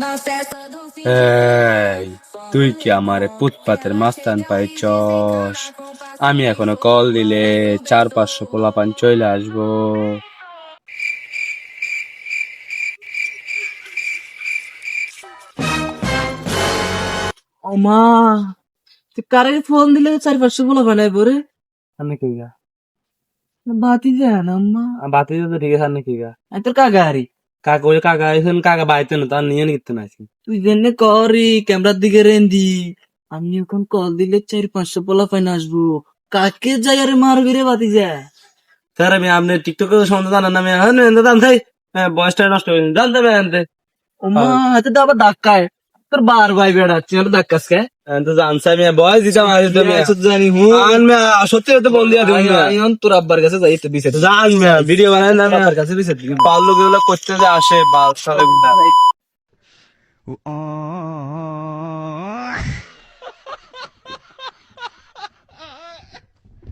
এই, তুই কি আমারে ফুটপাতের মাস্তান পাইছস? আমি এখনো কল দিলে 400-500 পোলাপান চলে আসবো। ও মা, তুই কারে ফোন দিলে 400-500 বলা বানাই পরে আমি কি গা বাতি যায় না আম্মা। বাতি তো ঠিক আছে, আমি কি গা আমি তোর কাগারি কাকা ওই কাকা এখন কাকা বাইতে না, তার নিয়ে নিতে না আছি। তুই জেনে করি ক্যামেরার দিকে রেন্দি। আমি এখন কল দিলে 400-500 পোলা পাইন আসবো। কাকে যাই আরে মারবি রে বাতি যায়। স্যার আমি আপনি টিকটকে সম্বন্ধে জানেন না, আমি জানতাই বয়সটা নষ্ট করে জানতে হবে আনতে। ও মা, হাতে তো আবার ধাক্কায় তোর বার ভাই বেড়াচ্ছি আর ধাক্কাস কে তো জানছি আমি বয়স দিতাম আজ তুমি জানি হুঁ সত্যি হতে বল দিয়া তুমি আইন তোর আব্বার কাছে যাই তো বিছে জান ভিডিও বানাই না আব্বার কাছে বিছে পাল্লু গুলো করতে যে আসে বাল সালে